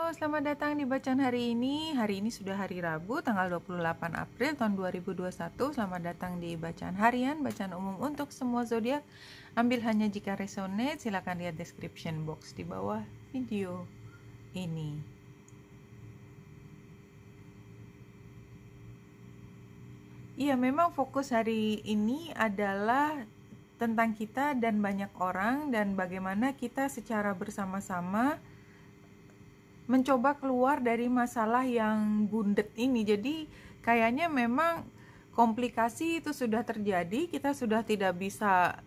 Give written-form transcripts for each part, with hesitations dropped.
Halo, selamat datang di bacaan hari ini. Hari ini sudah hari Rabu, tanggal 28 April tahun 2021. Selamat datang di bacaan harian, bacaan umum untuk semua zodiak. Ambil hanya jika resonate. Silakan lihat description box di bawah video ini. Iya, memang fokus hari ini adalah tentang kita dan banyak orang, dan bagaimana kita secara bersama-sama mencoba keluar dari masalah yang bundet ini. Jadi kayaknya memang komplikasi itu sudah terjadi, kita sudah tidak bisa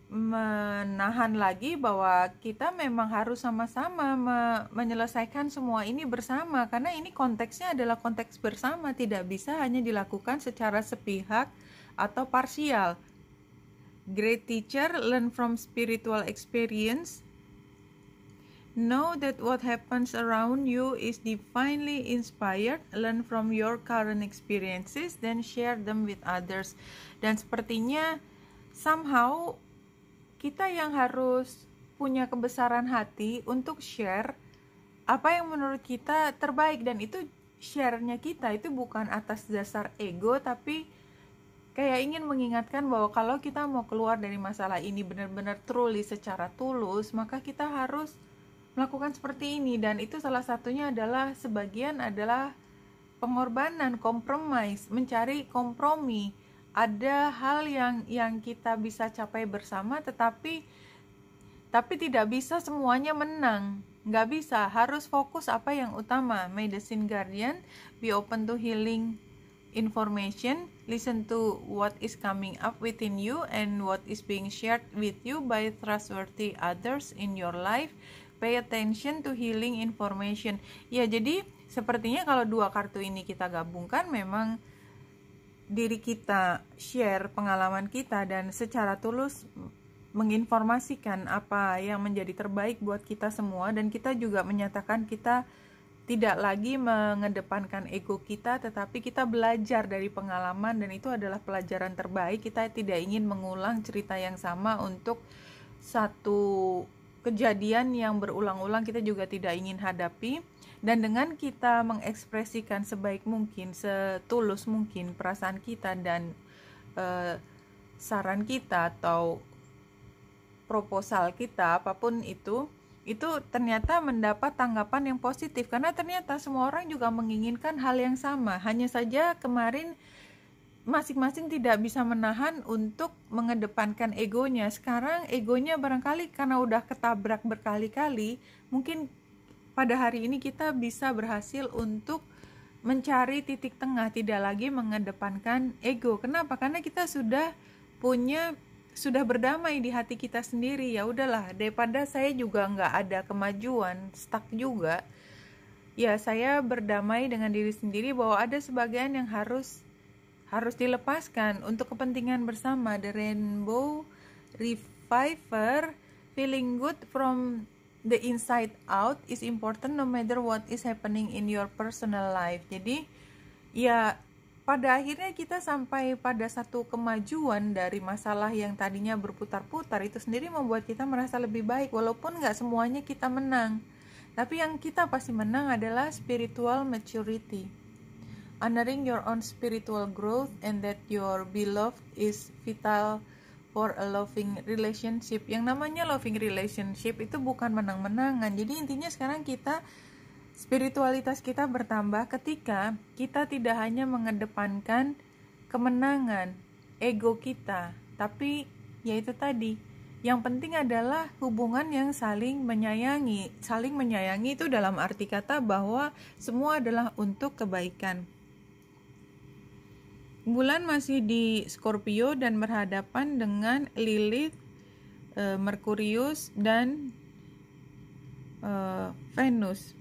menahan lagi bahwa kita memang harus sama-sama menyelesaikan semua ini bersama, karena ini konteksnya adalah konteks bersama, tidak bisa hanya dilakukan secara sepihak atau parsial. Great teacher learn from spiritual experience. Know that what happens around you is divinely inspired. Learn from your current experiences, then share them with others. Dan sepertinya somehow kita yang harus punya kebesaran hati untuk share apa yang menurut kita terbaik, dan itu share-nya kita itu bukan atas dasar ego, tapi kayak ingin mengingatkan bahwa kalau kita mau keluar dari masalah ini benar-benar truly secara tulus, maka kita harus melakukan seperti ini. Dan itu salah satunya adalah sebagian adalah pengorbanan, compromise, mencari kompromi. Ada hal yang kita bisa capai bersama, tetapi tidak bisa semuanya menang. Nggak bisa, harus fokus apa yang utama. Medicine Guardian, be open to healing information, listen to what is coming up within you and what is being shared with you by trustworthy others in your life. Pay attention to healing information. Ya, jadi sepertinya kalau dua kartu ini kita gabungkan, memang diri kita share pengalaman kita dan secara tulus menginformasikan apa yang menjadi terbaik buat kita semua, dan kita juga menyatakan kita tidak lagi mengedepankan ego kita, tetapi kita belajar dari pengalaman, dan itu adalah pelajaran terbaik. Kita tidak ingin mengulang cerita yang sama untuk satu kejadian yang berulang-ulang, kita juga tidak ingin hadapi. Dan dengan kita mengekspresikan sebaik mungkin, setulus mungkin perasaan kita dan saran kita atau proposal kita, apapun itu ternyata mendapat tanggapan yang positif, karena ternyata semua orang juga menginginkan hal yang sama. Hanya saja kemarin masing-masing tidak bisa menahan untuk mengedepankan egonya. Sekarang egonya barangkali karena udah ketabrak berkali-kali, mungkin pada hari ini kita bisa berhasil untuk mencari titik tengah, tidak lagi mengedepankan ego. Kenapa? Karena kita sudah berdamai di hati kita sendiri. Ya udahlah, daripada saya juga nggak ada kemajuan, stuck juga, ya saya berdamai dengan diri sendiri bahwa ada sebagian yang harus dilepaskan untuk kepentingan bersama. The Rainbow Reviver, feeling good from the inside out is important no matter what is happening in your personal life. Jadi ya pada akhirnya kita sampai pada satu kemajuan dari masalah yang tadinya berputar-putar. Itu sendiri membuat kita merasa lebih baik, walaupun gak semuanya kita menang, tapi yang kita pasti menang adalah spiritual maturity, honoring your own spiritual growth, and that your beloved is vital for a loving relationship. Yang namanya loving relationship itu bukan menang-menangan. Jadi intinya sekarang spiritualitas kita bertambah ketika kita tidak hanya mengedepankan kemenangan ego kita, tapi yaitu tadi, yang penting adalah hubungan yang saling menyayangi. Saling menyayangi itu dalam arti kata bahwa semua adalah untuk kebaikan. Bulan masih di Scorpio dan berhadapan dengan Lilith, Merkurius, dan Venus.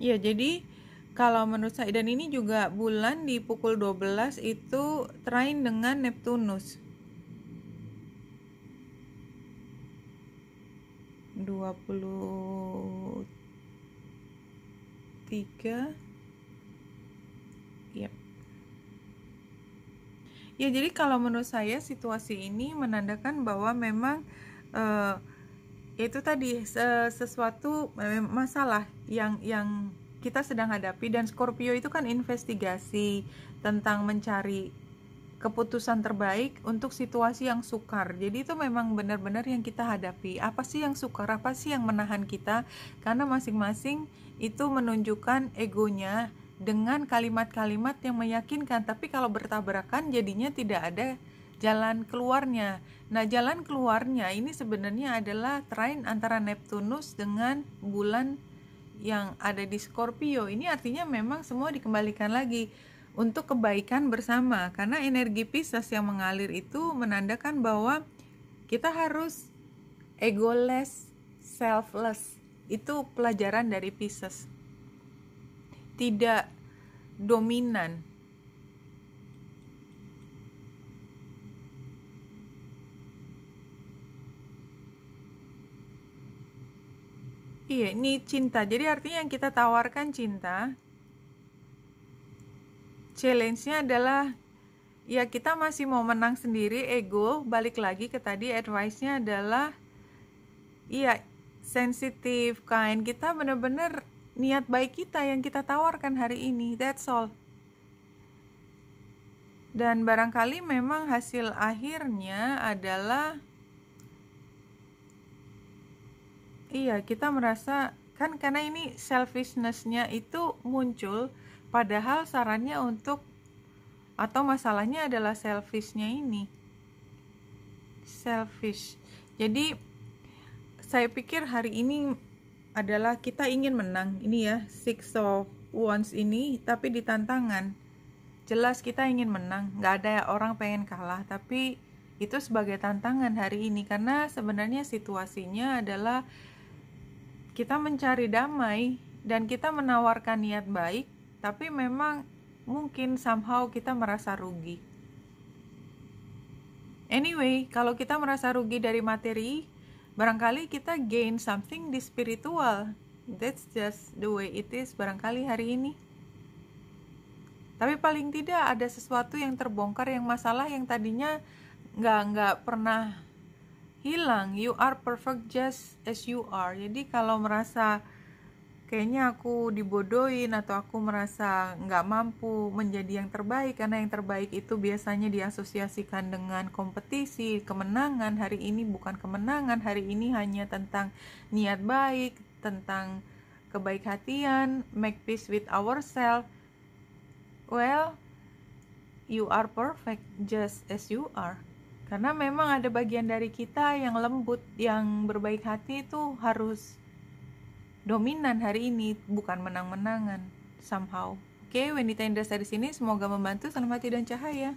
Ya, jadi kalau menurut saya, dan ini juga bulan di pukul 12 itu trine dengan Neptunus. 23. Yep. Ya, jadi kalau menurut saya situasi ini menandakan bahwa memang itu tadi sesuatu masalah yang kita sedang hadapi. Dan Scorpio itu kan investigasi tentang mencari keputusan terbaik untuk situasi yang sukar. Jadi itu memang benar-benar yang kita hadapi. Apa sih yang sukar, apa sih yang menahan kita? Karena masing-masing itu menunjukkan egonya dengan kalimat-kalimat yang meyakinkan. Tapi kalau bertabrakan jadinya tidak ada jalan keluarnya. Nah, jalan keluarnya ini sebenarnya adalah trine antara Neptunus dengan bulan yang ada di Scorpio. Ini artinya memang semua dikembalikan lagi untuk kebaikan bersama, karena energi Pisces yang mengalir itu menandakan bahwa kita harus egoless, selfless. Itu pelajaran dari Pisces. Tidak dominan. Iya, ini cinta. Jadi artinya yang kita tawarkan cinta. Challenge-nya adalah ya kita masih mau menang sendiri, ego. Balik lagi ke tadi, advice-nya adalah iya, sensitif, kind. Kita benar-benar niat baik kita yang kita tawarkan hari ini. That's all. Dan barangkali memang hasil akhirnya adalah iya, kita merasa kan karena ini selfishness-nya itu muncul. Padahal sarannya untuk atau masalahnya adalah selfish-nya ini. Selfish. Jadi saya pikir hari ini adalah kita ingin menang. Ini ya, Six of Wands ini, tapi di tantangan. Jelas kita ingin menang. Gak ada orang pengen kalah, tapi itu sebagai tantangan hari ini. Karena sebenarnya situasinya adalah kita mencari damai dan kita menawarkan niat baik, tapi memang mungkin somehow kita merasa rugi. Anyway, kalau kita merasa rugi dari materi, barangkali kita gain something di spiritual. That's just the way it is barangkali hari ini. Tapi paling tidak ada sesuatu yang terbongkar, yang masalah yang tadinya nggak pernah hilang. You are perfect just as you are. Jadi kalau merasa kayaknya aku dibodohin atau aku merasa nggak mampu menjadi yang terbaik, karena yang terbaik itu biasanya diasosiasikan dengan kompetisi, kemenangan. Hari ini bukan kemenangan, hari ini hanya tentang niat baik, tentang kebaik-hatian, make peace with ourselves. Well, you are perfect just as you are. Karena memang ada bagian dari kita yang lembut, yang berbaik hati itu harus dominan hari ini, bukan menang-menangan somehow. Oke, Wendy Tenders dari sini, semoga membantu. Salam hati dan cahaya.